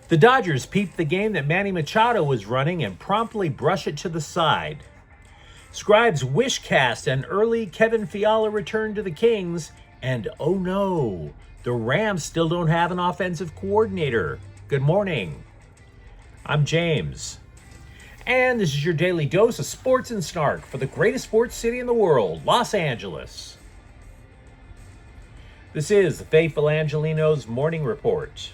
The Dodgers peeped the game that Manny Machado was running and promptly brush it to the side. Scribes wishcast an early Kevin Fiala return to the Kings, and oh no, the Rams still don't have an offensive coordinator. Good morning. I'm James. And this is your daily dose of sports and snark for the greatest sports city in the world, Los Angeles. This is the Faithful Angelenos Morning Report.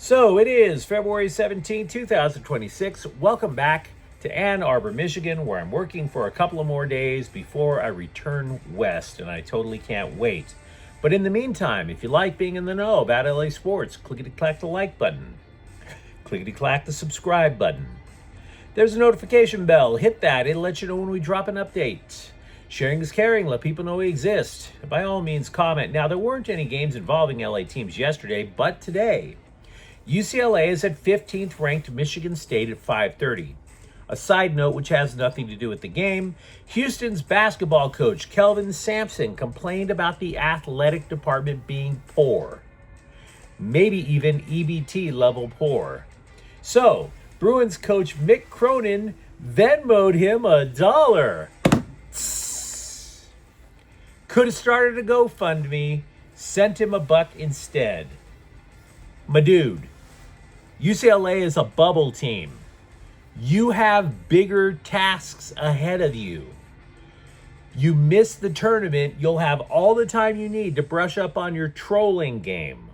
So it is February 17, 2026. Welcome back to Ann Arbor, Michigan, where I'm working for a couple of more days before I return west, and I totally can't wait. But in the meantime, if you like being in the know about LA sports, clickety-clack the like button. Clickety-clack the subscribe button. There's a notification bell. Hit that. It'll let you know when we drop an update. Sharing is caring. Let people know we exist. By all means, comment. Now, there weren't any games involving LA teams yesterday, but today, UCLA is at 15th ranked Michigan State at 5:30. A side note which has nothing to do with the game, Houston's basketball coach Kelvin Sampson complained about the athletic department being poor. Maybe even EBT level poor. So, Bruins coach Mick Cronin Venmo'd him $1. Could have started a GoFundMe, sent him $1 instead. My dude, UCLA is a bubble team. You have bigger tasks ahead of you. You miss the tournament, you'll have all the time you need to brush up on your trolling game.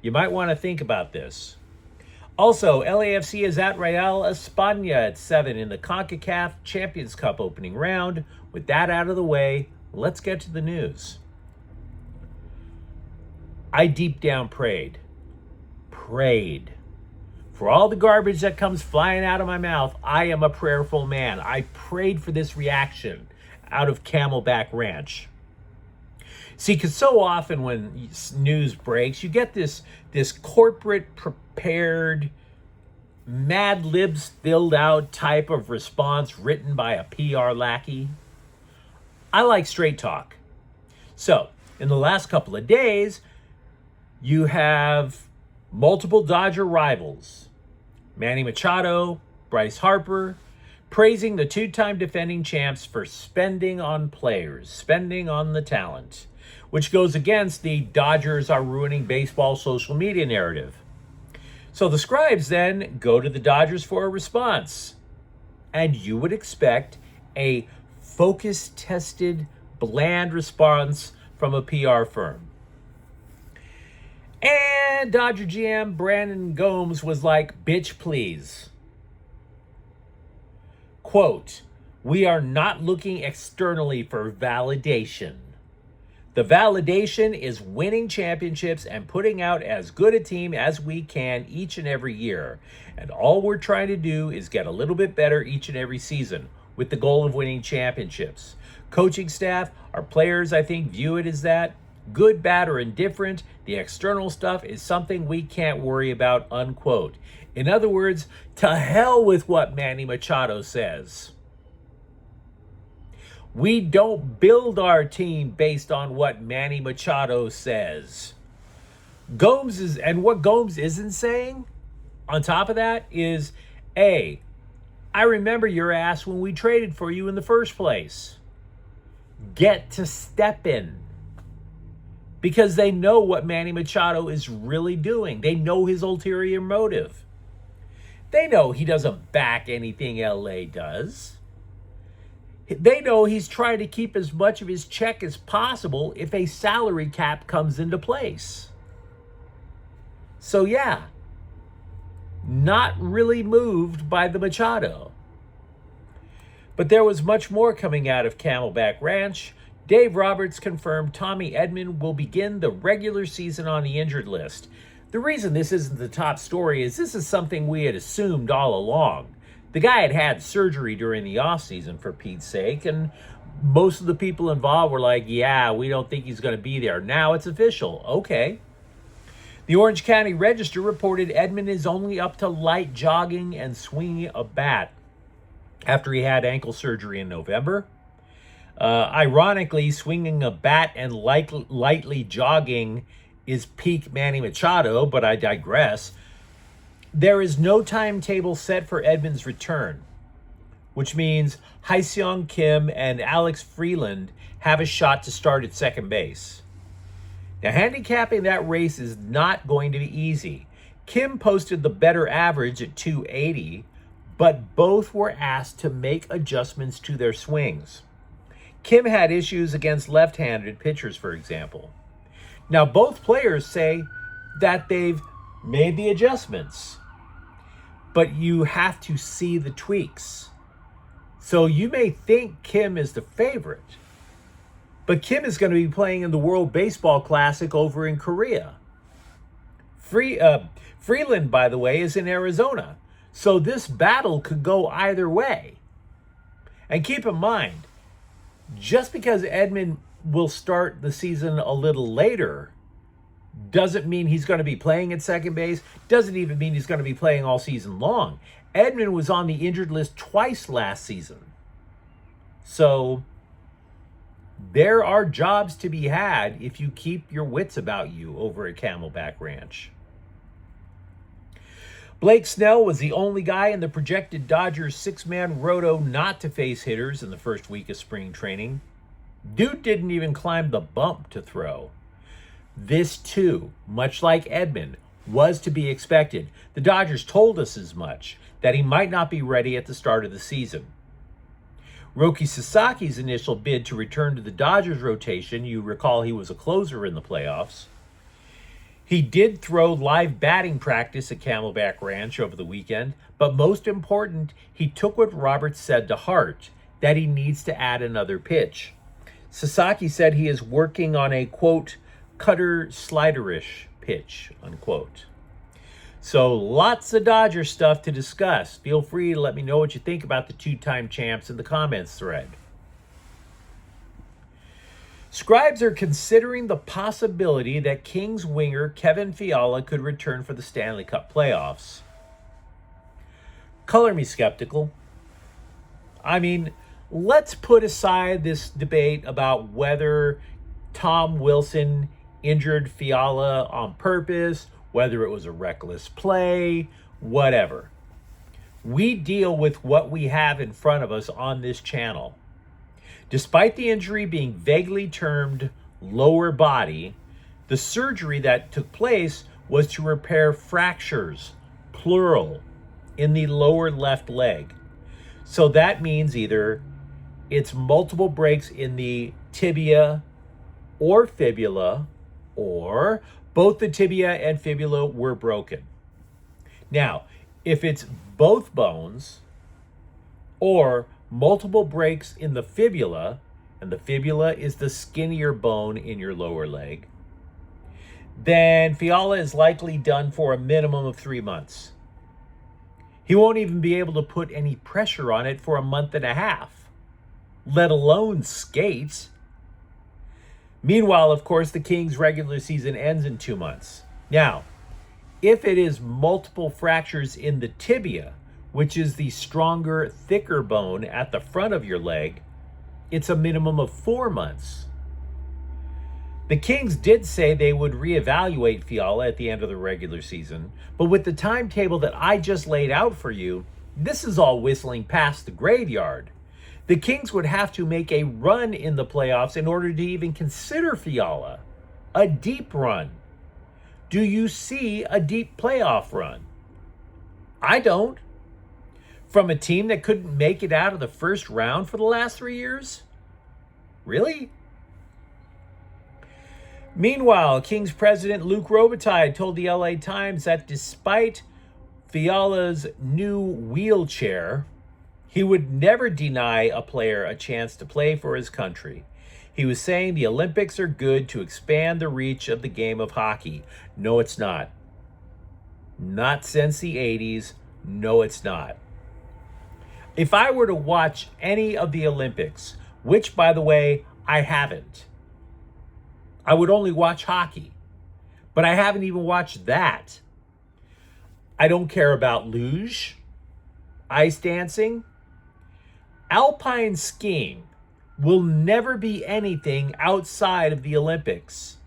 You might want to think about this. Also, LAFC is at Real España at 7 in the CONCACAF Champions Cup opening round. With that out of the way, let's get to the news. I deep down prayed for all the garbage that comes flying out of my mouth. I am a prayerful man. I prayed for this reaction out of Camelback Ranch. See, because so often when news breaks, you get this corporate prepared, Mad Libs filled out type of response written by a PR lackey. I like straight talk. So, in the last couple of days, you have multiple Dodger rivals, Manny Machado, Bryce Harper, praising the two-time defending champs for spending on players, spending on the talent, which goes against the Dodgers are ruining baseball social media narrative. So the Scribes then go to the Dodgers for a response. And you would expect a focus-tested, bland response from a PR firm. And Dodger GM Brandon Gomes was like, bitch, please. Quote, we are not looking externally for validation. The validation is winning championships and putting out as good a team as we can each and every year. And all we're trying to do is get a little bit better each and every season with the goal of winning championships. Coaching staff, our players, I think, view it as that. Good, bad, or indifferent, the external stuff is something we can't worry about, unquote. In other words, to hell with what Manny Machado says. We don't build our team based on what Manny Machado says. What Gomes isn't saying, on top of that, is, A, I remember your ass when we traded for you in the first place. Get to step in. Because they know what Manny Machado is really doing. They know his ulterior motive. They know he doesn't back anything LA does. They know he's trying to keep as much of his check as possible if a salary cap comes into place. So yeah, not really moved by the Machado. But there was much more coming out of Camelback Ranch. Dave Roberts confirmed Tommy Edman will begin the regular season on the injured list. The reason this isn't the top story is this is something we had assumed all along. The guy had had surgery during the offseason, for Pete's sake, and most of the people involved were like, yeah, we don't think he's going to be there. Now it's official. Okay. The Orange County Register reported Edman is only up to light jogging and swinging a bat after he had ankle surgery in November. Ironically, swinging a bat and lightly jogging is peak Manny Machado, but I digress. There is no timetable set for Edman's return, which means Hyseong Kim and Alex Freeland have a shot to start at second base. Now, handicapping that race is not going to be easy. Kim posted the better average at 280, but both were asked to make adjustments to their swings. Kim had issues against left-handed pitchers, for example. Now, both players say that they've made the adjustments, but you have to see the tweaks. So you may think Kim is the favorite, but Kim is going to be playing in the World Baseball Classic over in Korea. Freeland, by the way, is in Arizona. So this battle could go either way. And keep in mind, just because Edman will start the season a little later doesn't mean he's going to be playing at second base, doesn't even mean he's going to be playing all season long. Edman was on the injured list twice last season. So there are jobs to be had if you keep your wits about you over at Camelback Ranch. Blake Snell was the only guy in the projected Dodgers six-man roto not to face hitters in the first week of spring training. Dude didn't even climb the bump to throw. This, too, much like Edman, was to be expected. The Dodgers told us as much, that he might not be ready at the start of the season. Roki Sasaki's initial bid to return to the Dodgers rotation, you recall he was a closer in the playoffs. He did throw live batting practice at Camelback Ranch over the weekend, but most important, he took what Roberts said to heart, that he needs to add another pitch. Sasaki said he is working on a, quote, cutter sliderish pitch, unquote. So lots of Dodger stuff to discuss. Feel free to let me know what you think about the two-time champs in the comments thread. Scribes are considering the possibility that Kings winger Kevin Fiala could return for the Stanley Cup playoffs. Color me skeptical. I mean, let's put aside this debate about whether Tom Wilson injured Fiala on purpose, whether it was a reckless play, whatever. We deal with what we have in front of us on this channel. Despite the injury being vaguely termed lower body, the surgery that took place was to repair fractures, plural, in the lower left leg. So that means either it's multiple breaks in the tibia or fibula, or both the tibia and fibula were broken. Now, if it's both bones or multiple breaks in the fibula, and the fibula is the skinnier bone in your lower leg, then Fiala is likely done for a minimum of 3 months. He won't even be able to put any pressure on it for a month and a half, let alone skate. Meanwhile, of course, the Kings' regular season ends in 2 months. Now, if it is multiple fractures in the tibia, which is the stronger, thicker bone at the front of your leg, it's a minimum of 4 months. The Kings did say they would reevaluate Fiala at the end of the regular season, but with the timetable that I just laid out for you, this is all whistling past the graveyard. The Kings would have to make a run in the playoffs in order to even consider Fiala. A deep run. Do you see a deep playoff run? I don't. From a team that couldn't make it out of the first round for the last 3 years? Really? Meanwhile, Kings president Luke Robitaille told the LA Times that despite Fiala's new wheelchair, he would never deny a player a chance to play for his country. He was saying the Olympics are good to expand the reach of the game of hockey. No, it's not. Not since the 80s. No, it's not. If I were to watch any of the Olympics, which, by the way, I haven't, I would only watch hockey. But I haven't even watched that. I don't care about luge, ice dancing. Alpine skiing will never be anything outside of the Olympics.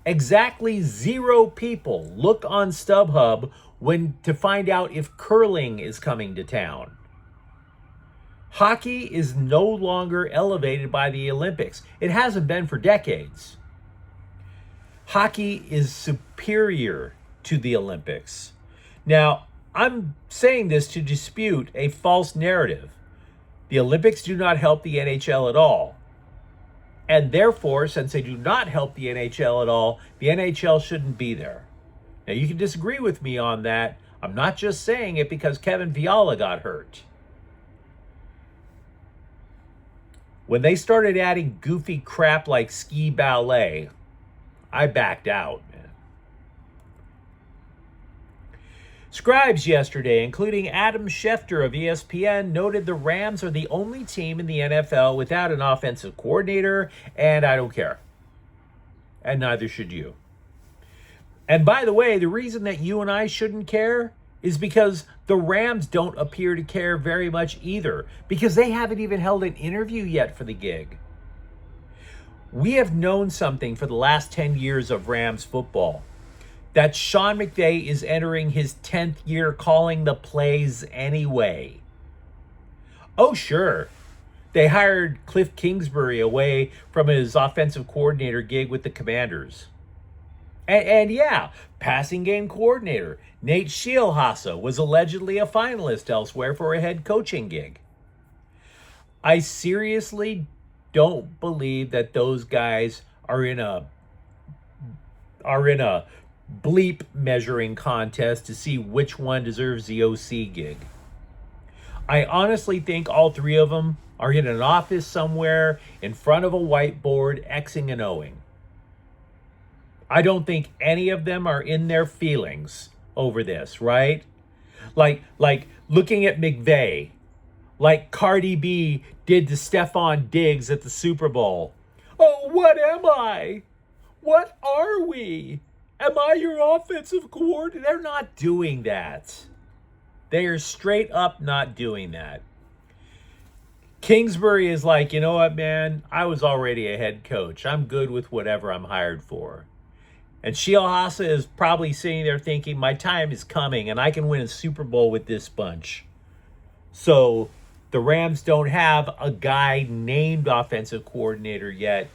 Exactly 0 people look on StubHub to find out if curling is coming to town. Hockey is no longer elevated by the Olympics. It hasn't been for decades. Hockey is superior to the Olympics. Now, I'm saying this to dispute a false narrative. The Olympics do not help the NHL at all. And therefore, since they do not help the NHL at all, the NHL shouldn't be there. Now, you can disagree with me on that. I'm not just saying it because Kevin Fiala got hurt. When they started adding goofy crap like ski ballet, I backed out, man. Scribes yesterday, including Adam Schefter of ESPN, noted the Rams are the only team in the NFL without an offensive coordinator, and I don't care. And neither should you. And by the way, the reason that you and I shouldn't care is because the Rams don't appear to care very much either, because they haven't even held an interview yet for the gig. We have known something for the last 10 years of Rams football, that Sean McVay is entering his 10th year calling the plays anyway. Oh, sure. They hired Cliff Kingsbury away from his offensive coordinator gig with the Commanders. And yeah, passing game coordinator Nate Scheelhaase was allegedly a finalist elsewhere for a head coaching gig. I seriously don't believe that those guys are in a bleep measuring contest to see which one deserves the OC gig. I honestly think all three of them are in an office somewhere in front of a whiteboard Xing and Oing. I don't think any of them are in their feelings over this, right? Like looking at McVay, like Cardi B did to Stephon Diggs at the Super Bowl. Oh, what am I? What are we? Am I your offensive coordinator? They're not doing that. They are straight up not doing that. Kingsbury is like, you know what, man? I was already a head coach. I'm good with whatever I'm hired for. And Scheelhaase is probably sitting there thinking, my time is coming and I can win a Super Bowl with this bunch. So the Rams don't have a guy named offensive coordinator yet.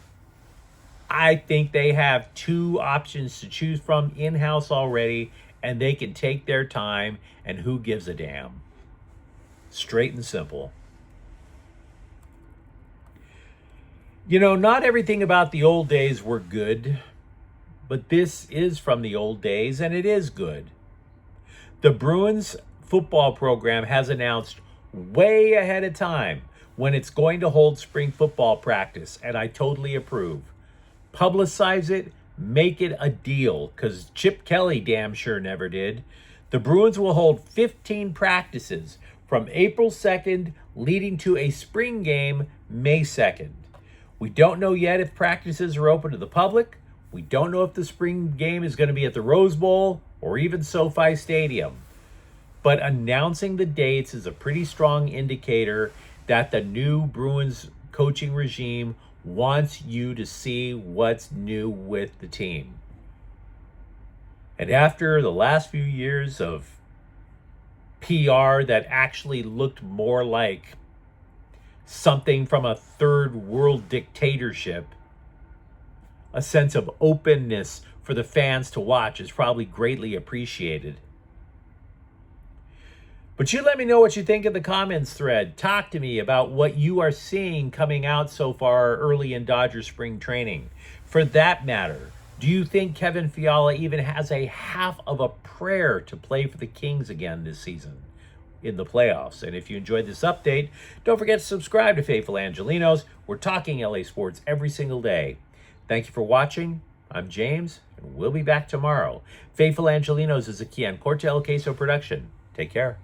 I think they have two options to choose from in-house already, and they can take their time, and who gives a damn? Straight and simple. You know, not everything about the old days were good, but this is from the old days, and it is good. The Bruins football program has announced way ahead of time when it's going to hold spring football practice, and I totally approve. Publicize it, make it a deal, because Chip Kelly damn sure never did. The Bruins will hold 15 practices from April 2nd, leading to a spring game May 2nd. We don't know yet if practices are open to the public. We don't know if the spring game is going to be at the Rose Bowl or even SoFi Stadium. But announcing the dates is a pretty strong indicator that the new Bruins coaching regime wants you to see what's new with the team. And after the last few years of PR that actually looked more like something from a third world dictatorship, a sense of openness for the fans to watch is probably greatly appreciated. But you let me know what you think in the comments thread. Talk to me about what you are seeing coming out so far early in Dodger spring training. For that matter, do you think Kevin Fiala even has a half of a prayer to play for the Kings again this season in the playoffs? And if you enjoyed this update, don't forget to subscribe to Faithful Angelenos. We're talking LA sports every single day. Thank you for watching. I'm James, and we'll be back tomorrow. Faithful Angelenos is a Kian Corte El Queso production. Take care.